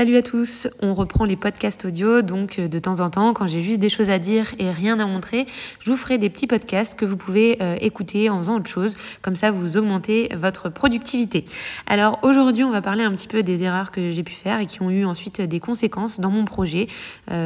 Salut à tous, on reprend les podcasts audio, donc de temps en temps, quand j'ai juste des choses à dire et rien à montrer, je vous ferai des petits podcasts que vous pouvez écouter en faisant autre chose, comme ça vous augmentez votre productivité. Alors aujourd'hui, on va parler un petit peu des erreurs que j'ai pu faire et qui ont eu ensuite des conséquences dans mon projet,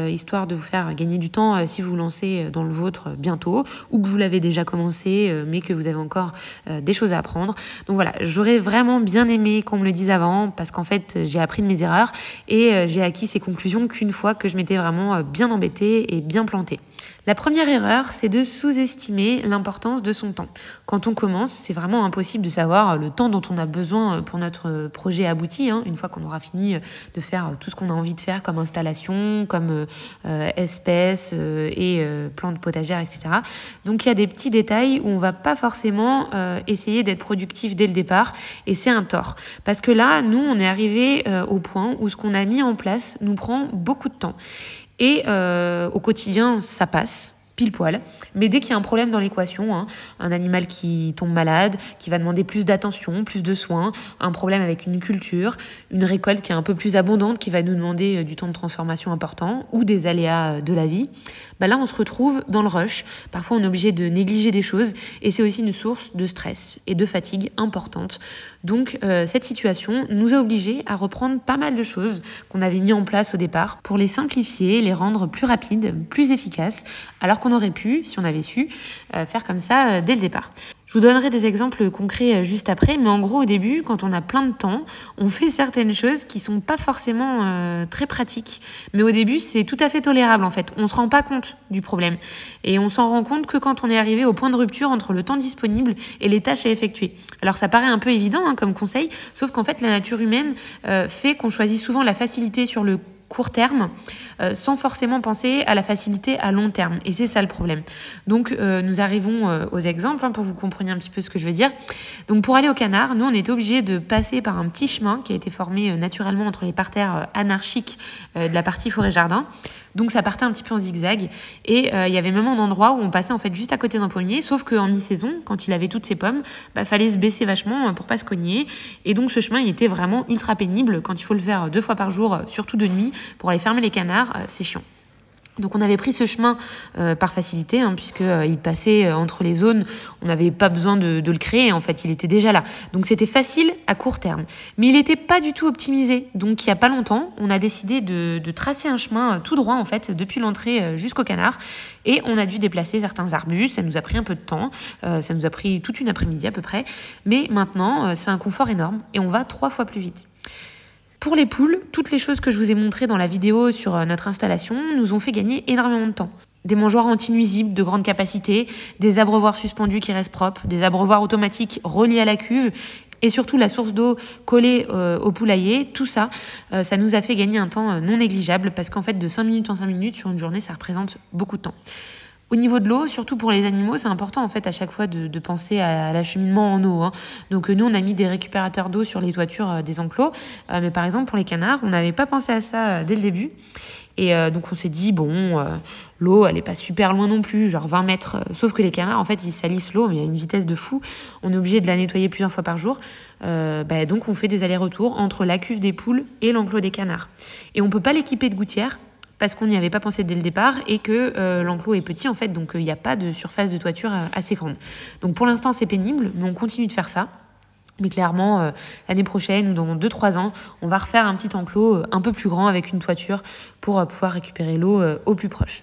histoire de vous faire gagner du temps si vous vous lancez dans le vôtre bientôt, ou que vous l'avez déjà commencé, mais que vous avez encore des choses à apprendre. Donc voilà, j'aurais vraiment bien aimé qu'on me le dise avant, parce qu'en fait, j'ai appris de mes erreurs, et j'ai acquis ces conclusions qu'une fois que je m'étais vraiment bien embêtée et bien plantée. La première erreur, c'est de sous-estimer l'importance de son temps. Quand on commence, c'est vraiment impossible de savoir le temps dont on a besoin pour notre projet abouti, une fois qu'on aura fini de faire tout ce qu'on a envie de faire comme installation, comme espèces et plantes potagères, etc. Donc il y a des petits détails où on va pas forcément essayer d'être productif dès le départ, et c'est un tort. Parce que là, nous, on est arrivé au point où ce qu'on a mis en place nous prend beaucoup de temps. Et au quotidien, ça passe, pile poil. Mais dès qu'il y a un problème dans l'équation, un animal qui tombe malade, qui va demander plus d'attention, plus de soins, un problème avec une culture, une récolte qui est un peu plus abondante, qui va nous demander du temps de transformation important, ou des aléas de la vie, là on se retrouve dans le rush. Parfois on est obligé de négliger des choses, et c'est aussi une source de stress et de fatigue importante. Donc cette situation nous a obligés à reprendre pas mal de choses qu'on avait mis en place au départ pour les simplifier, les rendre plus rapides, plus efficaces, alors qu'on aurait pu, si on avait su, faire comme ça dès le départ. Je vous donnerai des exemples concrets juste après, mais en gros, au début, quand on a plein de temps, on fait certaines choses qui sont pas forcément très pratiques. Mais au début, c'est tout à fait tolérable, en fait. On se rend pas compte du problème. Et on s'en rend compte que quand on est arrivé au point de rupture entre le temps disponible et les tâches à effectuer. Alors, ça paraît un peu évident comme conseil, sauf qu'en fait, la nature humaine fait qu'on choisit souvent la facilité sur le court terme, sans forcément penser à la facilité à long terme. Et c'est ça le problème. Donc, nous arrivons aux exemples pour que vous compreniez un petit peu ce que je veux dire. Donc, pour aller au canard, nous, on était obligés de passer par un petit chemin qui a été formé naturellement entre les parterres anarchiques de la partie forêt-jardin. Donc, ça partait un petit peu en zigzag. Et il y avait même un endroit où on passait en fait juste à côté d'un pommier, sauf qu'en mi-saison, quand il avait toutes ses pommes, fallait se baisser vachement pour pas se cogner. Et donc, ce chemin, il était vraiment ultra pénible quand il faut le faire 2 fois par jour, surtout de nuit, pour aller fermer les canards, c'est chiant. Donc on avait pris ce chemin par facilité, puisqu'il passait entre les zones, on n'avait pas besoin de le créer, en fait, il était déjà là. Donc c'était facile à court terme, mais il n'était pas du tout optimisé. Donc il n'y a pas longtemps, on a décidé de tracer un chemin tout droit, en fait, depuis l'entrée jusqu'au canard, et on a dû déplacer certains arbustes, ça nous a pris un peu de temps, ça nous a pris toute une après-midi à peu près, mais maintenant c'est un confort énorme, et on va 3 fois plus vite. Pour les poules, toutes les choses que je vous ai montrées dans la vidéo sur notre installation nous ont fait gagner énormément de temps. Des mangeoires anti-nuisibles de grande capacité, des abreuvoirs suspendus qui restent propres, des abreuvoirs automatiques reliés à la cuve, et surtout la source d'eau collée au poulailler. Tout ça, ça nous a fait gagner un temps non négligeable, parce qu'en fait, de 5 minutes en 5 minutes sur une journée, ça représente beaucoup de temps. Au niveau de l'eau, surtout pour les animaux, c'est important en fait à chaque fois de penser à l'acheminement en eau. Donc nous, on a mis des récupérateurs d'eau sur les toitures des enclos, mais par exemple pour les canards, on n'avait pas pensé à ça dès le début. Et donc on s'est dit, l'eau, elle n'est pas super loin non plus, genre 20 mètres. Sauf que les canards, en fait, ils salissent l'eau, mais à une vitesse de fou. On est obligé de la nettoyer plusieurs fois par jour. Donc on fait des allers-retours entre la cuve des poules et l'enclos des canards. Et on ne peut pas l'équiper de gouttières, parce qu'on n'y avait pas pensé dès le départ et que l'enclos est petit en fait, donc il n'y a pas de surface de toiture assez grande. Donc pour l'instant c'est pénible, mais on continue de faire ça. Mais clairement, l'année prochaine ou dans 2-3 ans, on va refaire un petit enclos un peu plus grand avec une toiture pour pouvoir récupérer l'eau au plus proche.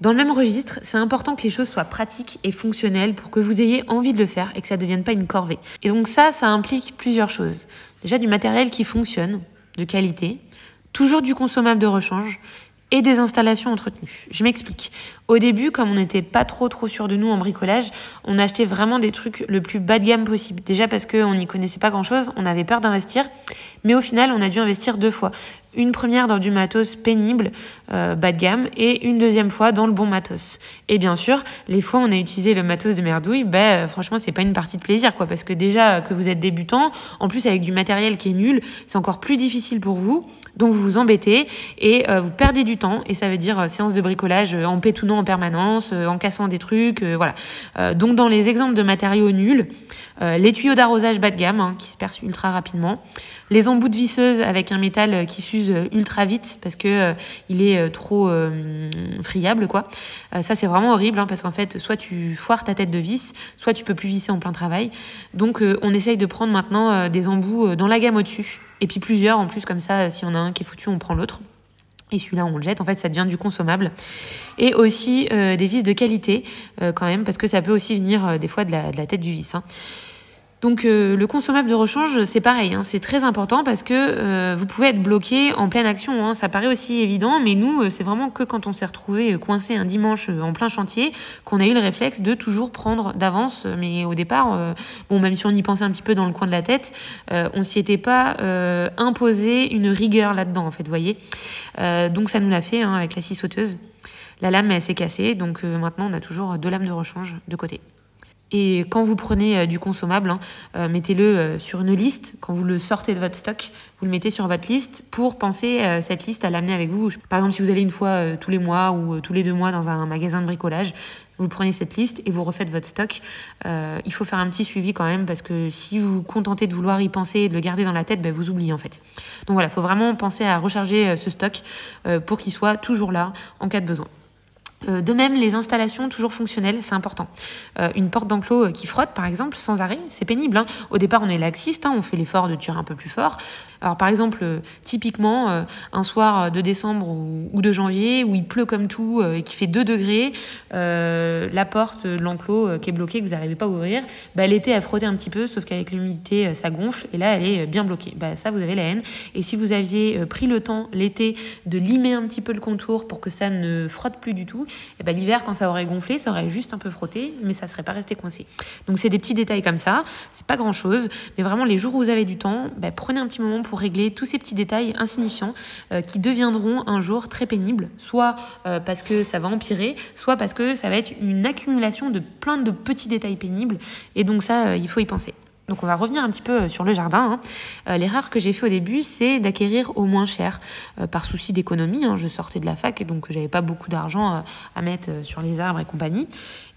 Dans le même registre, c'est important que les choses soient pratiques et fonctionnelles pour que vous ayez envie de le faire et que ça ne devienne pas une corvée. Et donc ça implique plusieurs choses. Déjà du matériel qui fonctionne, de qualité, toujours du consommable de rechange et des installations entretenues. Je m'explique. Au début, comme on n'était pas trop sûr de nous en bricolage, on achetait vraiment des trucs le plus bas de gamme possible. Déjà parce qu'on n'y connaissait pas grand-chose, on avait peur d'investir, mais au final, on a dû investir 2 fois. Une première dans du matos pénible, bas de gamme, et une deuxième fois dans le bon matos. Et bien sûr, les fois où on a utilisé le matos de merdouille, franchement, c'est pas une partie de plaisir, parce que déjà que vous êtes débutant, en plus avec du matériel qui est nul, c'est encore plus difficile pour vous, donc vous vous embêtez et vous perdez du temps, et ça veut dire séance de bricolage en pétounant en permanence, en cassant des trucs, voilà. Donc dans les exemples de matériaux nuls, les tuyaux d'arrosage bas de gamme, qui se percent ultra rapidement, les embouts de visseuse avec un métal qui s'use s'use ultra vite parce que il est trop friable, quoi. Ça, c'est vraiment horrible, hein, parce qu'en fait, soit tu foires ta tête de vis, soit tu peux plus visser en plein travail. Donc, on essaye de prendre maintenant des embouts dans la gamme au-dessus. Et puis plusieurs, en plus, comme ça, si on a un qui est foutu, on prend l'autre. Et celui-là, on le jette. En fait, ça devient du consommable. Et aussi des vis de qualité, quand même, parce que ça peut aussi venir des fois de la tête du vis, hein. Donc le consommable de rechange, c'est pareil, hein, c'est très important parce que vous pouvez être bloqué en pleine action, hein. Ça paraît aussi évident, mais nous, c'est vraiment que quand on s'est retrouvé coincé un dimanche en plein chantier qu'on a eu le réflexe de toujours prendre d'avance. Mais au départ, bon, même si on y pensait un petit peu dans le coin de la tête, on s'y était pas imposé une rigueur là-dedans, en fait, vous voyez. Donc ça nous l'a fait, hein, avec la scie sauteuse. La lame, elle s'est cassée, donc maintenant on a toujours 2 lames de rechange de côté. Et quand vous prenez du consommable, hein, mettez-le sur une liste. Quand vous le sortez de votre stock, vous le mettez sur votre liste pour penser cette liste à l'amener avec vous. Par exemple, si vous allez une fois tous les mois ou tous les 2 mois dans un magasin de bricolage, vous prenez cette liste et vous refaites votre stock. Il faut faire un petit suivi quand même parce que si vous vous contentez de vouloir y penser et de le garder dans la tête, ben vous oubliez en fait. Donc voilà, il faut vraiment penser à recharger ce stock pour qu'il soit toujours là en cas de besoin. De même, les installations toujours fonctionnelles, c'est important. Une porte d'enclos qui frotte, par exemple, sans arrêt, c'est pénible, hein. Au départ, on est laxiste, hein, on fait l'effort de tirer un peu plus fort. Alors, par exemple, typiquement, un soir de décembre ou de janvier, où il pleut comme tout et qui fait 2 degrés, la porte de l'enclos qui est bloquée, que vous n'arrivez pas à ouvrir, bah, l'été, elle frottait un petit peu, sauf qu'avec l'humidité, ça gonfle, et là, elle est bien bloquée. Bah, ça, vous avez la haine. Et si vous aviez pris le temps, l'été, de limer un petit peu le contour pour que ça ne frotte plus du tout, et ben l'hiver, quand ça aurait gonflé, ça aurait juste un peu frotté, mais ça ne serait pas resté coincé. Donc c'est des petits détails comme ça, c'est pas grand chose, mais vraiment les jours où vous avez du temps, ben, prenez un petit moment pour régler tous ces petits détails insignifiants qui deviendront un jour très pénibles, soit parce que ça va empirer, soit parce que ça va être une accumulation de plein de petits détails pénibles, et donc ça, il faut y penser. Donc on va revenir un petit peu sur le jardin, hein. L'erreur que j'ai fait au début, c'est d'acquérir au moins cher, par souci d'économie, hein. Je sortais de la fac, donc j'avais pas beaucoup d'argent à mettre sur les arbres et compagnie.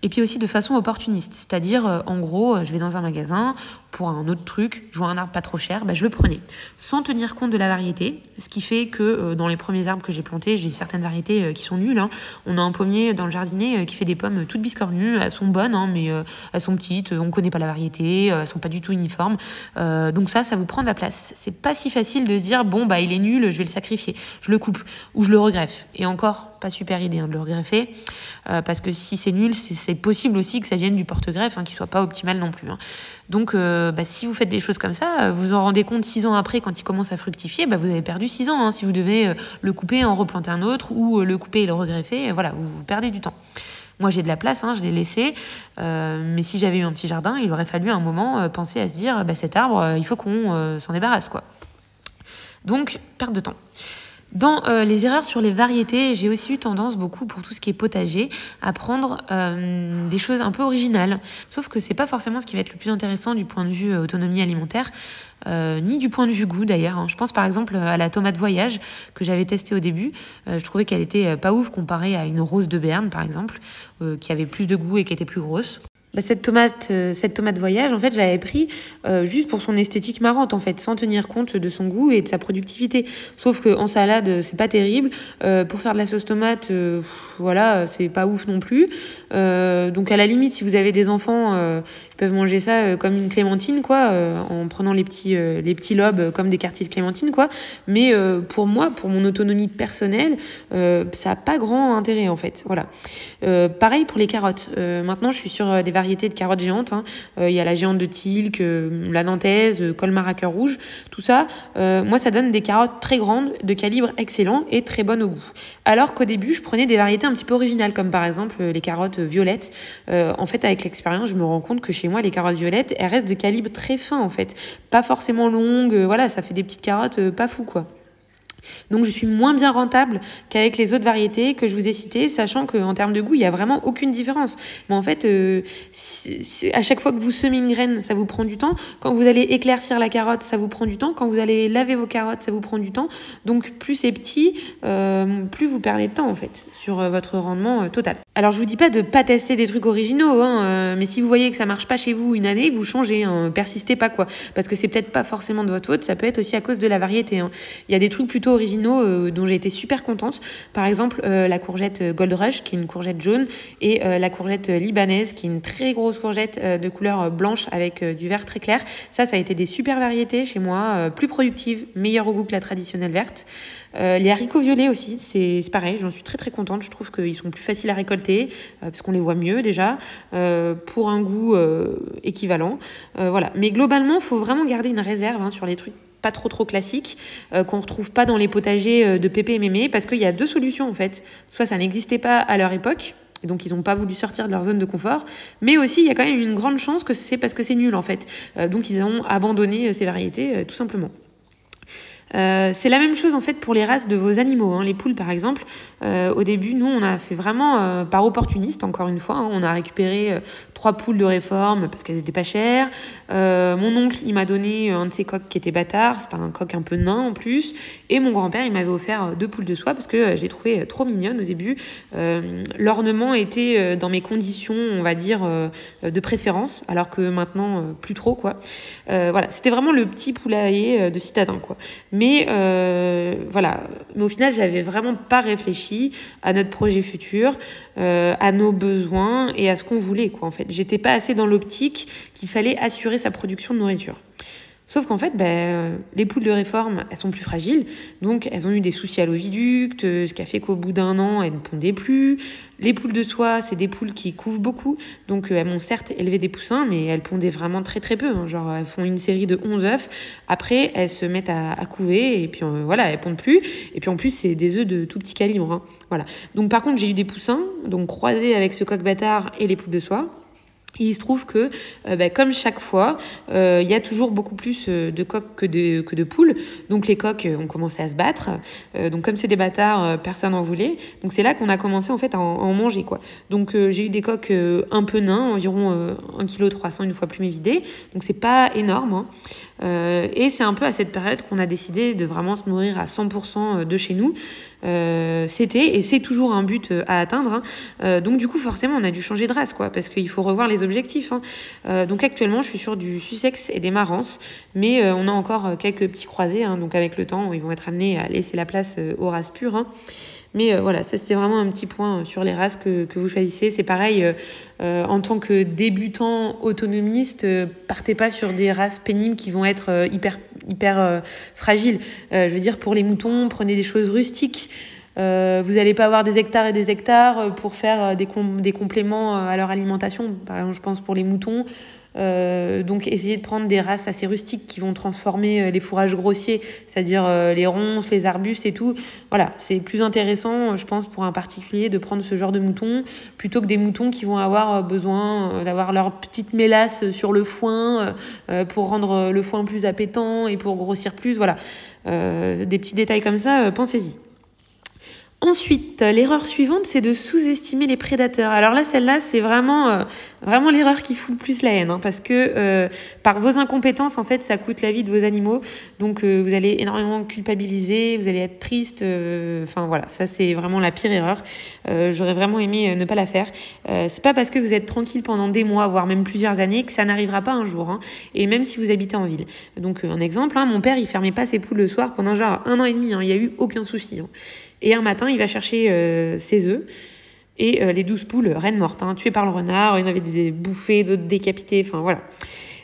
Et puis aussi de façon opportuniste, c'est-à-dire en gros, je vais dans un magasin pour un autre truc, je vois un arbre pas trop cher, bah, je le prenais, sans tenir compte de la variété, ce qui fait que dans les premiers arbres que j'ai plantés, j'ai certaines variétés qui sont nulles, hein. On a un pommier dans le jardinet qui fait des pommes toutes biscornues, elles sont bonnes, hein, mais elles sont petites, on connaît pas la variété, elles sont pas du tout uniformes, donc ça vous prend de la place. C'est pas si facile de se dire bon bah il est nul, je vais le sacrifier, je le coupe ou je le regreffe. Et encore, pas super idée, hein, de le regreffer, parce que si c'est nul, c'est possible aussi que ça vienne du porte-greffe, hein, qui soit pas optimal non plus, hein. Donc si vous faites des choses comme ça, vous en rendez compte 6 ans après quand il commence à fructifier, vous avez perdu 6 ans, hein, si vous devez le couper, en replanter un autre, ou le couper et le regreffer, voilà, vous perdez du temps. Moi, j'ai de la place, hein, je l'ai laissé, mais si j'avais eu un petit jardin, il aurait fallu à un moment penser à se dire cet arbre, il faut qu'on s'en débarrasse, quoi. Donc, perte de temps. Dans les erreurs sur les variétés, j'ai aussi eu tendance beaucoup pour tout ce qui est potager à prendre des choses un peu originales. Sauf que c'est pas forcément ce qui va être le plus intéressant du point de vue autonomie alimentaire, ni du point de vue goût d'ailleurs, hein. Je pense par exemple à la tomate voyage que j'avais testée au début. Je trouvais qu'elle était pas ouf comparée à une rose de Berne par exemple, qui avait plus de goût et qui était plus grosse. Cette tomate voyage, en fait, je l'avais pris juste pour son esthétique marrante, en fait, sans tenir compte de son goût et de sa productivité. Sauf qu'en salade, c'est pas terrible. Pour faire de la sauce tomate, voilà, c'est pas ouf non plus. Donc à la limite, si vous avez des enfants, ils peuvent manger ça comme une clémentine, quoi, en prenant les petits lobes comme des quartiers de clémentine, quoi. Mais pour moi, pour mon autonomie personnelle, ça a pas grand intérêt, en fait. Voilà. Pareil pour les carottes. Maintenant, je suis sur des variétés de carottes géantes, hein. Il y a la géante de Tilk, la nantaise, Colmar à cœur rouge, tout ça. Moi, ça donne des carottes très grandes, de calibre excellent et très bonnes au goût. Alors qu'au début, je prenais des variétés un petit peu originales, comme par exemple les carottes violettes. En fait, avec l'expérience, je me rends compte que chez moi, les carottes violettes, elles restent de calibre très fin, en fait. Pas forcément longues, voilà, ça fait des petites carottes pas fou, quoi. Donc je suis moins bien rentable qu'avec les autres variétés que je vous ai citées, sachant qu'en termes de goût, il n'y a vraiment aucune différence. Mais en fait, à chaque fois que vous semez une graine, ça vous prend du temps. Quand vous allez éclaircir la carotte, ça vous prend du temps. Quand vous allez laver vos carottes, ça vous prend du temps. Donc plus c'est petit, plus vous perdez de temps en fait sur votre rendement total. Alors, je vous dis pas de pas tester des trucs originaux, hein, mais si vous voyez que ça marche pas chez vous une année, vous changez, hein, persistez pas, quoi. Parce que c'est peut-être pas forcément de votre faute, ça peut être aussi à cause de la variété, hein. Il y a des trucs plutôt originaux dont j'ai été super contente. Par exemple, la courgette Gold Rush, qui est une courgette jaune, et la courgette libanaise, qui est une très grosse courgette de couleur blanche avec du vert très clair. Ça a été des super variétés chez moi, plus productives, meilleures au goût que la traditionnelle verte. Les haricots violets aussi, c'est pareil, j'en suis très très contente. Je trouve qu'ils sont plus faciles à récolter parce qu'on les voit mieux déjà, pour un goût équivalent. Voilà. Mais globalement, il faut vraiment garder une réserve, hein, sur les trucs pas trop classiques, qu'on retrouve pas dans les potagers de Pépé et Mémé, parce qu'il y a deux solutions en fait. Soit ça n'existait pas à leur époque, et donc ils n'ont pas voulu sortir de leur zone de confort, mais aussi il y a quand même une grande chance que c'est parce que c'est nul en fait. Donc ils ont abandonné ces variétés tout simplement. C'est la même chose en fait pour les races de vos animaux, hein. Les poules par exemple, au début nous on a fait vraiment par opportuniste encore une fois, hein. On a récupéré 3 poules de réforme parce qu'elles étaient pas chères. Mon oncle il m'a donné un de ses coqs qui était bâtard, c'était un coq un peu nain en plus, et mon grand-père il m'avait offert 2 poules de soie parce que je les trouvais trop mignonnes au début. L'ornement était dans mes conditions on va dire de préférence, alors que maintenant plus trop quoi. Voilà, c'était vraiment le petit poulailler de citadin quoi. Mais voilà, mais au final, j'avais vraiment pas réfléchi à notre projet futur, à nos besoins et à ce qu'on voulait, quoi. En fait, j'étais pas assez dans l'optique qu'il fallait assurer sa production de nourriture. Sauf qu'en fait, les poules de réforme, elles sont plus fragiles, donc elles ont eu des soucis à l'oviducte, ce qui a fait qu'au bout d'un an, elles ne pondaient plus. Les poules de soie, c'est des poules qui couvent beaucoup, donc elles m'ont certes élevé des poussins, mais elles pondaient vraiment très très peu, hein. Genre, elles font une série de 11 œufs, après elles se mettent à couver, et puis voilà, elles pondent plus. Et puis en plus, c'est des œufs de tout petit calibre, hein. Voilà. Donc par contre, j'ai eu des poussins, donc croisés avec ce coq bâtard et les poules de soie. Il se trouve que, comme chaque fois, il y a toujours beaucoup plus de coqs que de poules. Donc les coqs ont commencé à se battre. Donc comme c'est des bâtards, personne n'en voulait. Donc c'est là qu'on a commencé en fait à en manger, quoi. Donc j'ai eu des coqs un peu nains, environ 1,3 kg une fois plus vidés. Donc c'est pas énorme, hein. Et c'est un peu à cette période qu'on a décidé de vraiment se nourrir à 100% de chez nous. C'était et c'est toujours un but à atteindre, hein. Donc du coup forcément on a dû changer de race, quoi, parce qu'il faut revoir les objectifs, hein. Donc actuellement je suis sur du Sussex et des Marances, mais on a encore quelques petits croisés, hein. Donc avec le temps ils vont être amenés à laisser la place aux races pures, hein. Mais voilà, ça c'était vraiment un petit point sur les races que vous choisissez. C'est pareil, en tant que débutant autonomiste, partez pas sur des races pénibles qui vont être hyper fragiles. Je veux dire, pour les moutons, prenez des choses rustiques. Vous n'allez pas avoir des hectares et des hectares pour faire des compléments à leur alimentation. Par exemple, je pense pour les moutons. Donc essayez de prendre des races assez rustiques qui vont transformer les fourrages grossiers, c'est-à-dire les ronces, les arbustes et tout. Voilà, c'est plus intéressant, je pense, pour un particulier de prendre ce genre de moutons plutôt que des moutons qui vont avoir besoin d'avoir leur petite mélasse sur le foin pour rendre le foin plus appétant et pour grossir plus. Voilà, des petits détails comme ça, pensez-y. Ensuite, l'erreur suivante, c'est de sous-estimer les prédateurs. Alors là, celle-là, c'est vraiment l'erreur qui fout le plus la haine, hein, parce que par vos incompétences, en fait, ça coûte la vie de vos animaux. Donc, vous allez énormément culpabiliser, vous allez être triste. Enfin, voilà, ça, c'est vraiment la pire erreur. J'aurais vraiment aimé ne pas la faire. C'est pas parce que vous êtes tranquille pendant des mois, voire même plusieurs années, que ça n'arrivera pas un jour, hein, et même si vous habitez en ville. Donc, un exemple, hein, mon père, il fermait pas ses poules le soir pendant genre 1 an et demi, hein, il n'y a eu aucun souci, hein. Et un matin, il va chercher ses œufs et les 12 poules reines mortes, hein, tuées par le renard. Il y en avait des bouffées, d'autres décapitées, enfin voilà.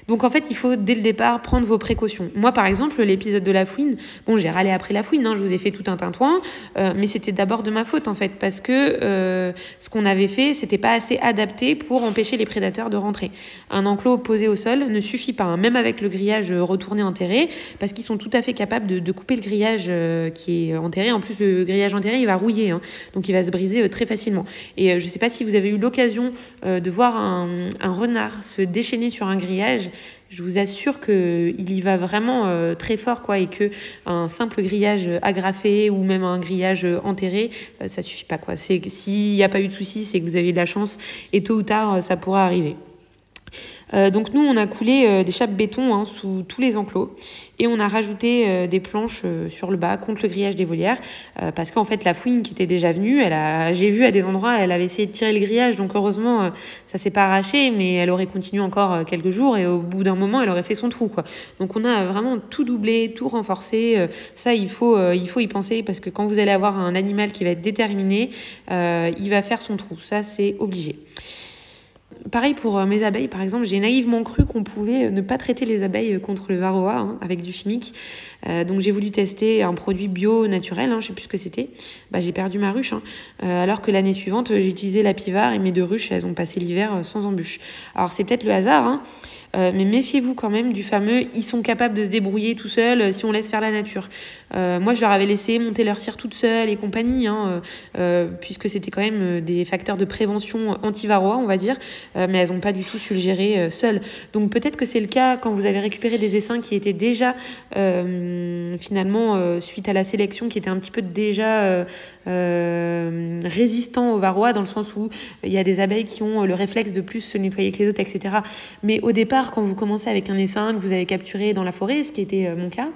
Donc en fait, il faut dès le départ prendre vos précautions. Moi, par exemple, l'épisode de la fouine, bon, j'ai râlé après la fouine, hein, je vous ai fait tout un tintouin, mais c'était d'abord de ma faute en fait, parce que ce qu'on avait fait, c'était pas assez adapté pour empêcher les prédateurs de rentrer. Un enclos posé au sol ne suffit pas, hein, même avec le grillage retourné enterré, parce qu'ils sont tout à fait capables de couper le grillage qui est enterré. En plus, le grillage enterré, il va rouiller, hein, donc il va se briser très facilement. Et je sais pas si vous avez eu l'occasion de voir un renard se déchaîner sur un grillage. Je vous assure qu'il y va vraiment très fort, quoi, et que un simple grillage agrafé ou même un grillage enterré, ça suffit pas, quoi. S'il n'y a pas eu de souci, c'est que vous avez de la chance et tôt ou tard, ça pourra arriver. Donc nous, on a coulé des chapes béton sous tous les enclos et on a rajouté des planches sur le bas contre le grillage des volières parce qu'en fait, la fouine qui était déjà venue, j'ai vu à des endroits, elle avait essayé de tirer le grillage. Donc heureusement, ça s'est pas arraché, mais elle aurait continué encore quelques jours et au bout d'un moment, elle aurait fait son trou, quoi. Donc on a vraiment tout doublé, tout renforcé. Ça, il faut y penser parce que quand vous allez avoir un animal qui va être déterminé, il va faire son trou. Ça, c'est obligé. Pareil pour mes abeilles, par exemple, j'ai naïvement cru qu'on pouvait ne pas traiter les abeilles contre le varroa avec du chimique. Donc j'ai voulu tester un produit bio naturel, je sais plus ce que c'était. J'ai perdu ma ruche, alors que l'année suivante, j'ai utilisé l'Apivar et mes 2 ruches, elles ont passé l'hiver sans embûche. Alors c'est peut-être le hasard, mais méfiez-vous quand même du fameux « ils sont capables de se débrouiller tout seuls si on laisse faire la nature ». Moi, je leur avais laissé monter leur cire toute seule et compagnie, puisque c'était quand même des facteurs de prévention anti-varroa, on va dire, mais elles n'ont pas du tout su le gérer seules. Donc peut-être que c'est le cas quand vous avez récupéré des essaims qui étaient déjà, finalement, suite à la sélection, qui étaient un petit peu déjà résistants au varroa, dans le sens où il y a des abeilles qui ont le réflexe de plus se nettoyer que les autres, etc. Mais au départ, quand vous commencez avec un essaim que vous avez capturé dans la forêt, ce qui était mon cas,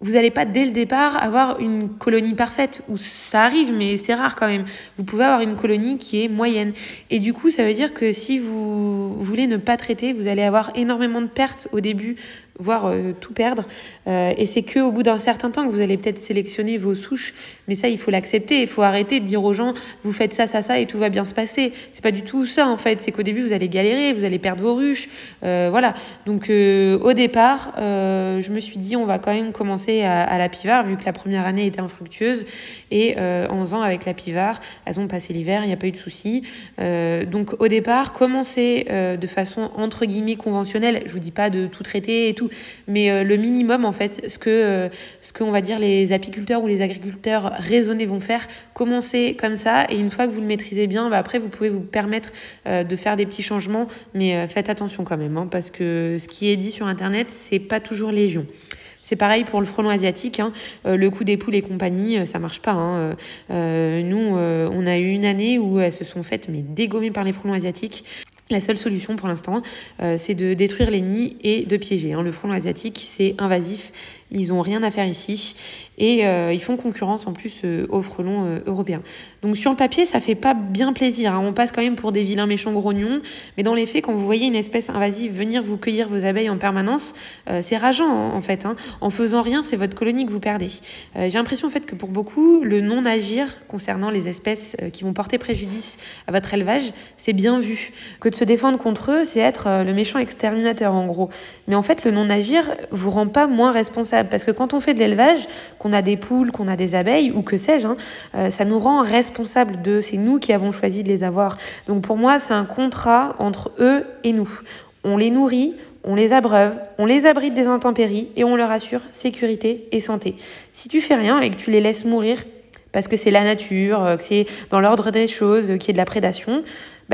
vous n'allez pas dès le départ avoir une colonie parfaite, ou ça arrive, mais c'est rare quand même. Vous pouvez avoir une colonie qui est moyenne. Et du coup, ça veut dire que si vous voulez ne pas traiter, vous allez avoir énormément de pertes au début, voire tout perdre. Et c'est qu'au bout d'un certain temps que vous allez peut-être sélectionner vos souches. Mais ça, il faut l'accepter. Il faut arrêter de dire aux gens, vous faites ça, ça, ça, et tout va bien se passer. C'est pas du tout ça, en fait. C'est qu'au début, vous allez galérer, vous allez perdre vos ruches. Voilà. Donc, au départ, je me suis dit, on va quand même commencer à l'Apivar, vu que la première année était infructueuse. Et en faisant avec l'Apivar, elles ont passé l'hiver, il n'y a pas eu de souci. Donc, au départ, commencez de façon, entre guillemets, conventionnelle. Je vous dis pas de tout traiter et tout, mais le minimum, en fait, ce que on va dire les apiculteurs ou les agriculteurs raisonnés vont faire, commencez comme ça, et une fois que vous le maîtrisez bien, après vous pouvez vous permettre de faire des petits changements, mais faites attention quand même, parce que ce qui est dit sur internet, c'est pas toujours légion. C'est pareil pour le frelon asiatique, le coup des poules et compagnie, ça marche pas. Nous, on a eu une année où elles se sont faites dégommer par les frelons asiatiques. La seule solution pour l'instant, c'est de détruire les nids et de piéger. Le frelon asiatique, c'est invasif. Ils n'ont rien à faire ici. Et ils font concurrence en plus aux frelons européens. Donc sur le papier, ça fait pas bien plaisir. On passe quand même pour des vilains méchants grognons. Mais dans les faits, quand vous voyez une espèce invasive venir vous cueillir vos abeilles en permanence, c'est rageant en fait. En faisant rien, c'est votre colonie que vous perdez. J'ai l'impression en fait que pour beaucoup, le non-agir concernant les espèces qui vont porter préjudice à votre élevage, c'est bien vu. Que de se défendre contre eux, c'est être le méchant exterminateur en gros. Mais en fait, le non-agir vous rend pas moins responsable. Parce que quand on fait de l'élevage, qu'on a des poules, qu'on a des abeilles, ou que sais-je, ça nous rend responsables d'eux. C'est nous qui avons choisi de les avoir. Donc pour moi, c'est un contrat entre eux et nous. On les nourrit, on les abreuve, on les abrite des intempéries et on leur assure sécurité et santé. Si tu fais rien et que tu les laisses mourir, parce que c'est la nature, que c'est dans l'ordre des choses, qu'il y ait de la prédation,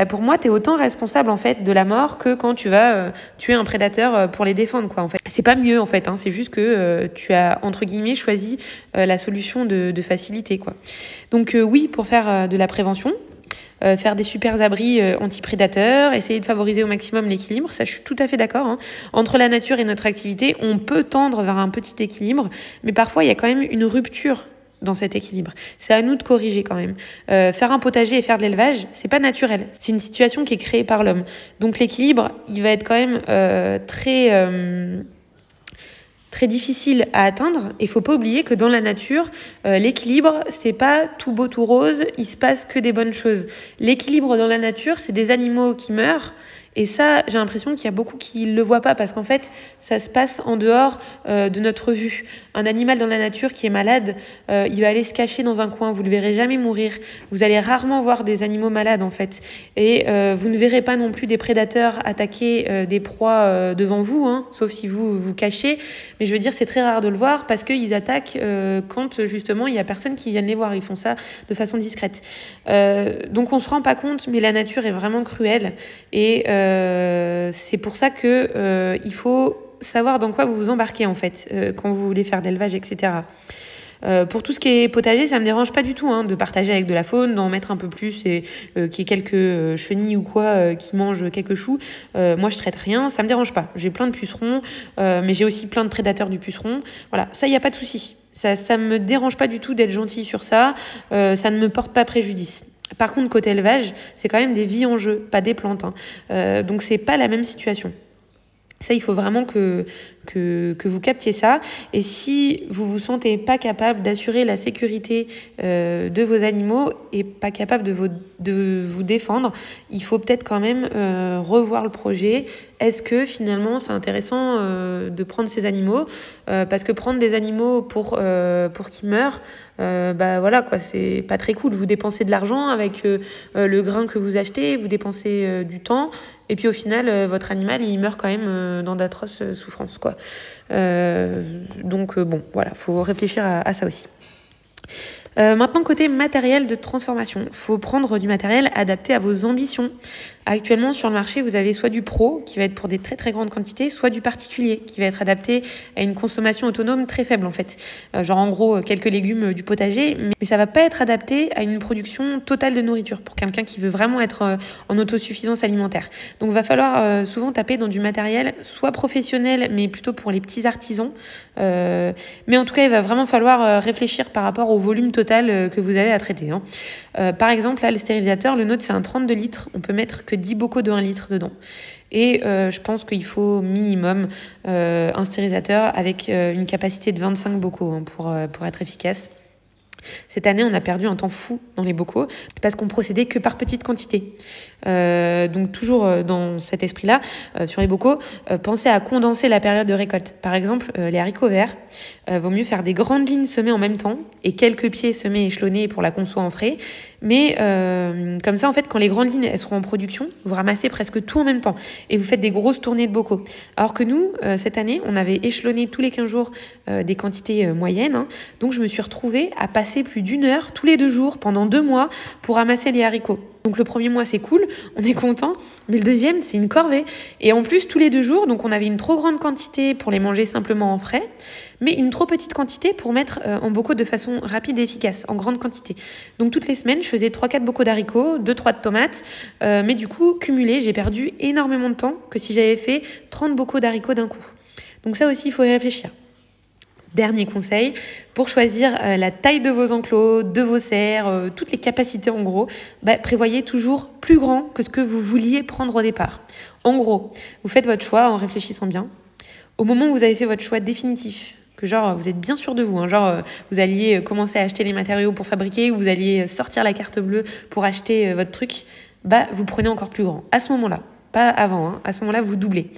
pour moi, tu es autant responsable en fait de la mort que quand tu vas tuer un prédateur pour les défendre, quoi. En fait, c'est pas mieux en fait. C'est juste que tu as entre guillemets choisi la solution de facilité, quoi. Donc oui, pour faire de la prévention. Faire des super abris anti-prédateurs, essayer de favoriser au maximum l'équilibre, ça je suis tout à fait d'accord. Entre la nature et notre activité, on peut tendre vers un petit équilibre, mais parfois il y a quand même une rupture dans cet équilibre. C'est à nous de corriger quand même. Faire un potager et faire de l'élevage, c'est pas naturel. C'est une situation qui est créée par l'homme. Donc l'équilibre, il va être quand même très difficile à atteindre. Il faut pas oublier que dans la nature, l'équilibre, c'est pas tout beau, tout rose, il se passe que des bonnes choses. L'équilibre dans la nature, c'est des animaux qui meurent. Et ça, j'ai l'impression qu'il y a beaucoup qui ne le voient pas parce qu'en fait, ça se passe en dehors de notre vue. Un animal dans la nature qui est malade, il va aller se cacher dans un coin. Vous ne le verrez jamais mourir. Vous allez rarement voir des animaux malades, en fait. Et vous ne verrez pas non plus des prédateurs attaquer des proies devant vous, sauf si vous vous cachez. Mais je veux dire, c'est très rare de le voir parce qu'ils attaquent quand, justement, il n'y a personne qui vienne les voir. Ils font ça de façon discrète. Donc, on ne se rend pas compte, mais la nature est vraiment cruelle. Et c'est pour ça que il faut savoir dans quoi vous vous embarquez en fait quand vous voulez faire de l'élevage, etc. Pour tout ce qui est potager, ça me dérange pas du tout de partager avec de la faune, d'en mettre un peu plus et qu'il y ait quelques chenilles ou quoi qui mangent quelques choux. Moi, je traite rien, ça me dérange pas. J'ai plein de pucerons, mais j'ai aussi plein de prédateurs du puceron. Voilà, ça, il n'y a pas de souci. Ça me dérange pas du tout d'être gentille sur ça. Ça ne me porte pas préjudice. Par contre, côté élevage, c'est quand même des vies en jeu, pas des plantes. Donc, c'est pas la même situation. Ça, il faut vraiment que vous captiez ça. Et si vous vous sentez pas capable d'assurer la sécurité de vos animaux et pas capable de vous défendre, il faut peut-être quand même revoir le projet. Est-ce que finalement c'est intéressant de prendre ces animaux parce que prendre des animaux pour qu'ils meurent, voilà quoi, c'est pas très cool. Vous dépensez de l'argent avec le grain que vous achetez, vous dépensez du temps. Et puis au final, votre animal, il meurt quand même dans d'atroces souffrances, quoi. Donc bon, voilà, faut réfléchir à ça aussi. Maintenant, côté matériel de transformation, il faut prendre du matériel adapté à vos ambitions. Actuellement, sur le marché, vous avez soit du pro, qui va être pour des très très grandes quantités, soit du particulier, qui va être adapté à une consommation autonome très faible en fait. Genre en gros, quelques légumes du potager, mais ça va pas être adapté à une production totale de nourriture pour quelqu'un qui veut vraiment être en autosuffisance alimentaire. Donc il va falloir souvent taper dans du matériel, soit professionnel, mais plutôt pour les petits artisans. Mais en tout cas, il va vraiment falloir réfléchir par rapport au volume total que vous avez à traiter. Par exemple, là, le stérilisateur, le nôtre, c'est un 32 litres. On peut mettre que 10 bocaux de 1 litre dedans. Et je pense qu'il faut minimum un stérilisateur avec une capacité de 25 bocaux pour être efficace. Cette année, on a perdu un temps fou dans les bocaux parce qu'on procédait que par petites quantités. Donc toujours dans cet esprit-là, sur les bocaux, pensez à condenser la période de récolte. Par exemple, les haricots verts, vaut mieux faire des grandes lignes semées en même temps et quelques pieds semés échelonnés pour la conso en frais. Mais comme ça, en fait, quand les grandes lignes elles seront en production, vous ramassez presque tout en même temps et vous faites des grosses tournées de bocaux. Alors que nous, cette année, on avait échelonné tous les 15 jours des quantités moyennes. Donc je me suis retrouvée à passer plus d'1 heure tous les 2 jours pendant 2 mois pour ramasser les haricots. Donc le premier mois, c'est cool, on est content, mais le deuxième, c'est une corvée. Et en plus, tous les 2 jours, donc on avait une trop grande quantité pour les manger simplement en frais, mais une trop petite quantité pour mettre en bocaux de façon rapide et efficace, en grande quantité. Donc toutes les semaines, je faisais 3-4 bocaux d'haricots, 2-3 de tomates, mais du coup, cumulé, j'ai perdu énormément de temps que si j'avais fait 30 bocaux d'haricots d'un coup. Donc ça aussi, il faut y réfléchir. Dernier conseil, pour choisir la taille de vos enclos, de vos serres, toutes les capacités en gros, prévoyez toujours plus grand que ce que vous vouliez prendre au départ. En gros, vous faites votre choix en réfléchissant bien. Au moment où vous avez fait votre choix définitif, que genre vous êtes bien sûr de vous, vous alliez commencer à acheter les matériaux pour fabriquer ou vous alliez sortir la carte bleue pour acheter votre truc, vous prenez encore plus grand. À ce moment-là, pas avant, à ce moment-là vous doublez.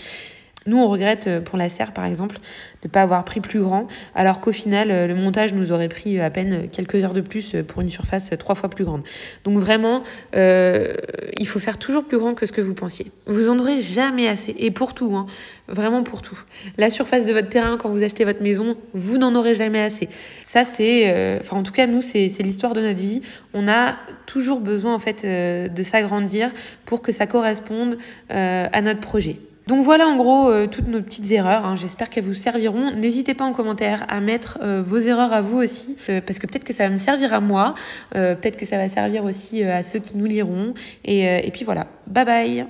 Nous, on regrette pour la serre, par exemple, de ne pas avoir pris plus grand, alors qu'au final, le montage nous aurait pris à peine quelques heures de plus pour une surface 3 fois plus grande. Donc vraiment, il faut faire toujours plus grand que ce que vous pensiez. Vous en aurez jamais assez, et pour tout, vraiment pour tout. La surface de votre terrain, quand vous achetez votre maison, vous n'en aurez jamais assez. Ça, c'est, en tout cas, nous, c'est l'histoire de notre vie. On a toujours besoin, en fait, de s'agrandir pour que ça corresponde à notre projet. Donc voilà en gros toutes nos petites erreurs, j'espère qu'elles vous serviront. N'hésitez pas en commentaire à mettre vos erreurs à vous aussi, parce que peut-être que ça va me servir à moi, peut-être que ça va servir aussi à ceux qui nous liront. Et puis voilà, bye bye.